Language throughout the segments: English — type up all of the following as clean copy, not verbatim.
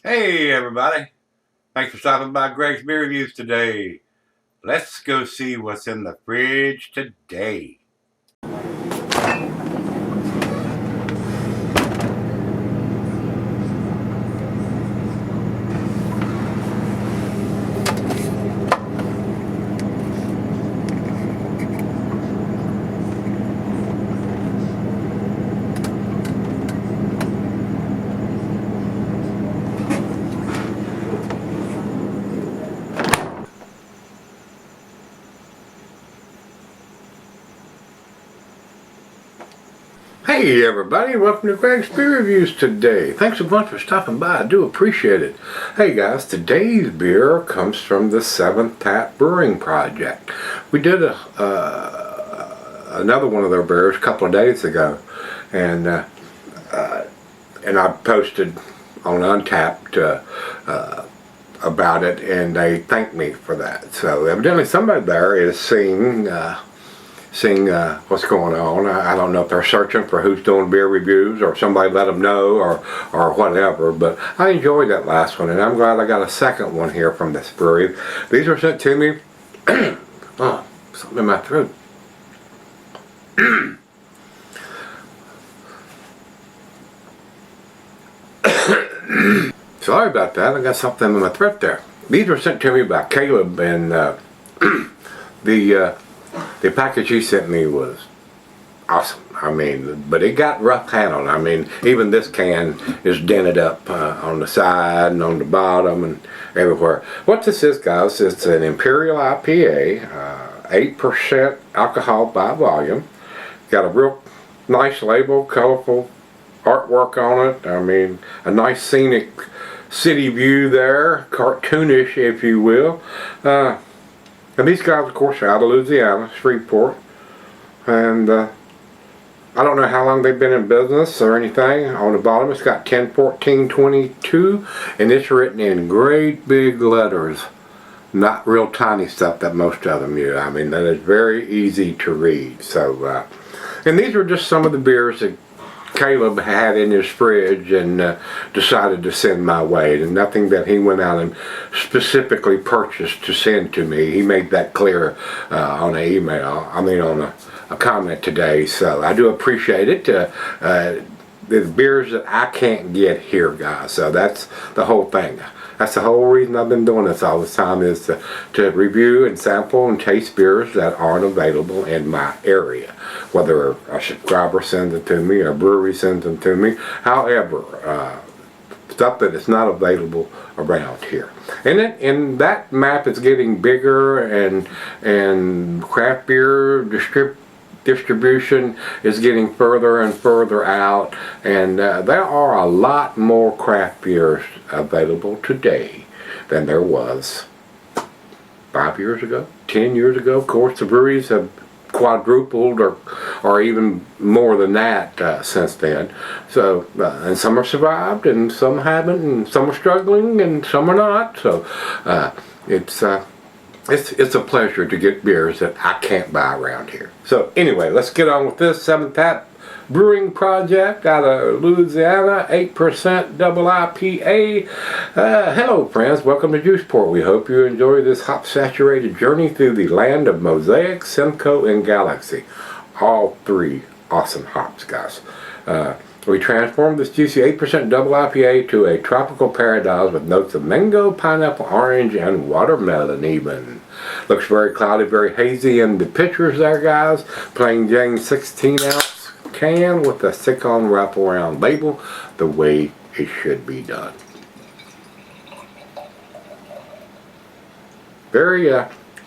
Hey everybody, thanks for stopping by Gregsbeerreviews today. Let's go see what's in the fridge today. Hey everybody, welcome to Gregsbeerreviews today. Thanks a bunch for stopping by, I do appreciate it. Hey guys, today's beer comes from the 7th Tap Brewing Project. We did another one of their beers a couple of days ago, and I posted on Untapped about it, and they thanked me for that. So evidently somebody there is seeing what's going on. I don't know if they're searching for who's doing beer reviews or somebody let them know or whatever, but I enjoyed that last one, and I'm glad I got a second one here from this brewery. These were sent to me. Oh, something in my throat. Sorry about that, I got something in my throat there. These were sent to me by Caleb, and the package he sent me was awesome. I mean, but it got rough handled. I mean, even this can is dented up on the side and on the bottom and everywhere. What this is, guys, it's an Imperial IPA, 8% alcohol by volume. Got a real nice label, colorful artwork on it. I mean, a nice scenic city view there, cartoonish if you will. And these guys, of course, are out of Louisiana, Shreveport, and I don't know how long they've been in business or anything. On the bottom it's got 10/14/22, and it's written in great big letters, not real tiny stuff that most of them use. I mean, that is very easy to read. So, and these are just some of the beers that Caleb had in his fridge and decided to send my way, and nothing that he went out and specifically purchased to send to me. He made that clear on an email, on a comment today, so I do appreciate it. The beers that I can't get here, guys, so that's the whole thing. That's the whole reason I've been doing this all this time, is to review and sample and taste beers that aren't available in my area. Whether a subscriber sends it to me or a brewery sends them to me. However, stuff that is not available around here. And that map is getting bigger, and craft beer distribution is getting further and further out, and there are a lot more craft beers available today than there was 5 years ago, 10 years ago. Of course, the breweries have quadrupled or even more than that since then. So, and some have survived and some haven't, and some are struggling and some are not. So, it's a pleasure to get beers that I can't buy around here. So anyway, let's get on with this 7th Tap Brewing Project out of Louisiana, 8% double IPA. Hello friends, welcome to Juiceport. We hope you enjoy this hop-saturated journey through the land of Mosaic, Simcoe, and Galaxy. All three awesome hops, guys. We transformed this juicy 8% double IPA to a tropical paradise with notes of mango, pineapple, orange, and watermelon even. Looks very cloudy, very hazy in the pictures there, guys. Plain Jane 16-ounce can with a stick-on wraparound label, the way it should be done. Very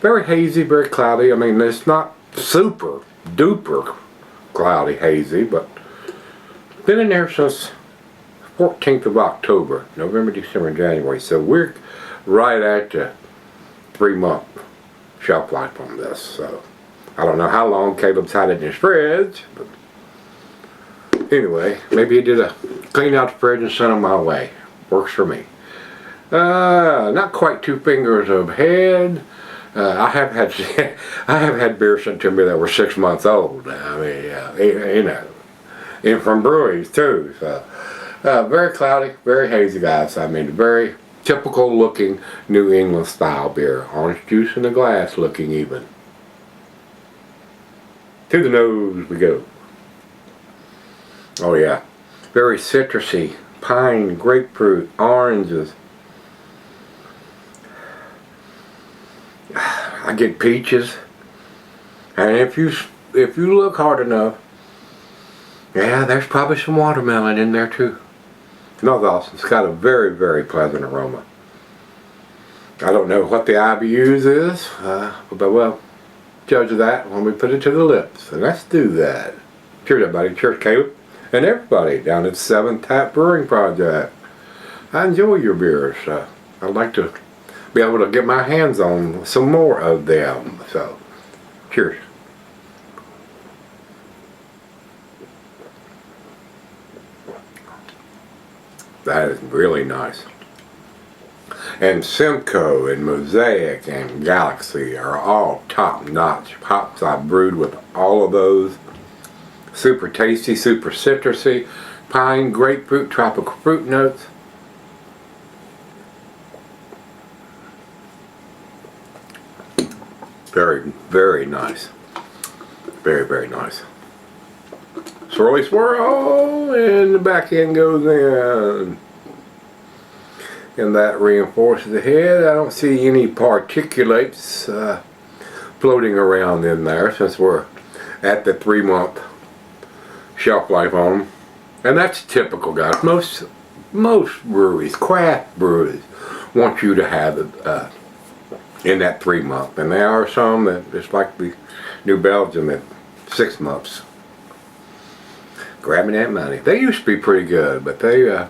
hazy, very cloudy. I mean, it's not super duper cloudy hazy, but been in there since 14th of October, November, December, January. So we're right at the 3-month shelf life on this. So I don't know how long Caleb's had it in his fridge, but anyway, maybe he did a clean out the fridge and sent them my way. Works for me. Not quite 2 fingers of head. I have had beer sent to me that were 6 months old. I mean, you know, and from breweries too. So Very cloudy, very hazy, guys. I mean, very typical looking New England style beer. Orange juice in the glass looking even. To the nose we go. Oh yeah. Very citrusy. Pine, grapefruit, oranges. I get peaches. And if you look hard enough, yeah, there's probably some watermelon in there too. Smells awesome. It's got a very, very pleasant aroma. I don't know what the IBUs is, but we'll judge that when we put it to the lips. So let's do that. Cheers, everybody. Cheers, Caleb. And everybody down at 7th Tap Brewing Project. I enjoy your beers. I'd like to be able to get my hands on some more of them. So, cheers. That is really nice. And Simcoe and Mosaic and Galaxy are all top-notch hops. I brewed with all of those. Super tasty, super citrusy, pine, grapefruit, tropical fruit notes. Very, very nice. Very, very nice. Swirly swirl, and the back end goes in. And that reinforces the head. I don't see any particulates floating around in there since we're at the 3-month shelf life on them. And that's typical, guys. Most breweries, craft breweries, want you to have it in that 3-month. And there are some that, just like the New Belgium, at 6 months. Grabbing that money. They used to be pretty good, but they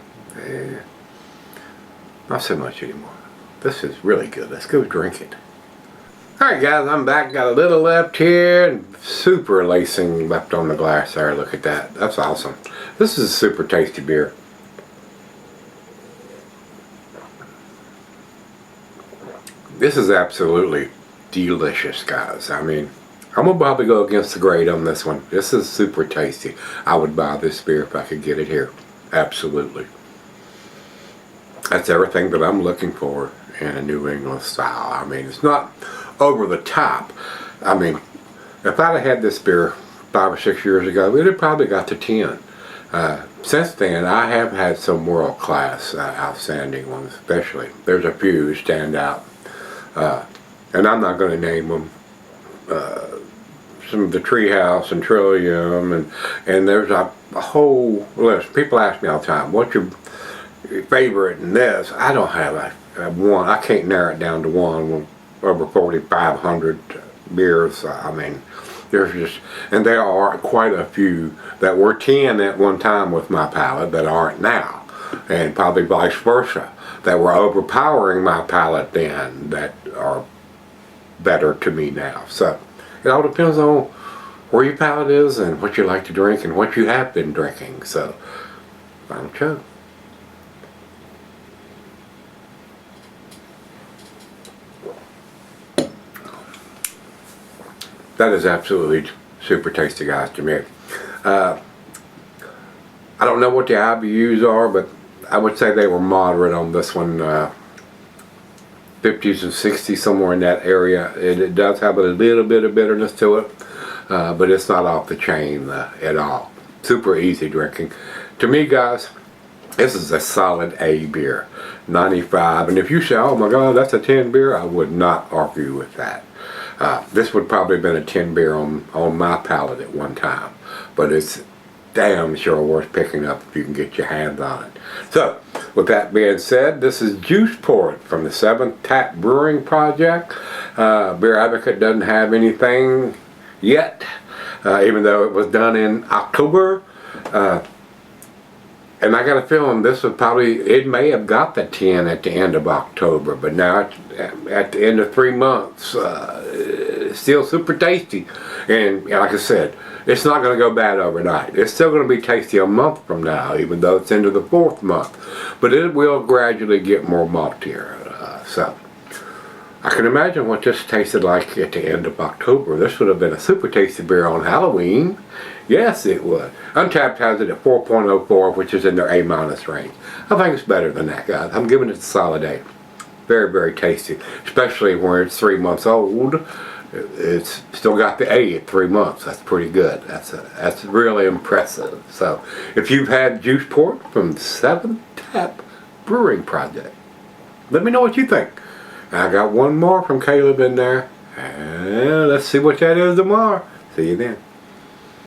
not so much anymore. This is really good. Let's go drink it. Alright guys, I'm back. Got a little left here and super lacing left on the glass there. Look at that. That's awesome. This is a super tasty beer. This is absolutely delicious, guys. I mean, I'm going to probably go against the grade on this one. This is super tasty. I would buy this beer if I could get it here. Absolutely. That's everything that I'm looking for in a New England style. I mean, it's not over the top. I mean, if I'd have had this beer 5 or 6 years ago, we'd have probably got to 10. Since then, I have had some world-class outstanding ones, especially. There's a few who stand out. And I'm not going to name them. Some of the Treehouse and Trillium, and there's a whole list. People ask me all the time, what's your favorite in this? I don't have a one. I can't narrow it down to one. Over 4,500 beers. I mean, there's just, and there are quite a few that were 10 at one time with my palate that aren't now, and probably vice versa, that were overpowering my palate then that are better to me now. So it all depends on where your palate is and what you like to drink and what you have been drinking. So, final chug. That is absolutely super tasty, guys, to me. I don't know what the IBUs are, but I would say they were moderate on this one. 50s and 60s, somewhere in that area. It does have a little bit of bitterness to it, but it's not off the chain at all. Super easy drinking. To me, guys, this is a solid A beer. 95. And if you say, oh my God, that's a 10 beer, I would not argue with that. This would probably have been a 10 beer on my palate at one time, but it's damn sure worth picking up if you can get your hands on it. So, with that being said, this is Juiceport from the 7th Tap Brewing Project. Beer Advocate doesn't have anything yet, even though it was done in October. And I got a feeling this was probably, it may have got the 10 at the end of October, but now at the end of 3 months, it's still super tasty. And like I said, it's not going to go bad overnight. It's still going to be tasty a month from now, even though it's into the 4th month. But it will gradually get more maltier. So, I can imagine what this tasted like at the end of October. This would have been a super tasty beer on Halloween. Yes, it would. Untapped has it at 4.04, which is in their A- range. I think it's better than that, guys. I'm giving it a solid A. Very, very tasty, especially when it's 3 months old. It's still got the A at 3 months. That's pretty good. That's really impressive. So, if you've had Juiceport from 7th Tap Brewing Project, let me know what you think. I got one more from Caleb in there. And let's see what that is tomorrow. See you then.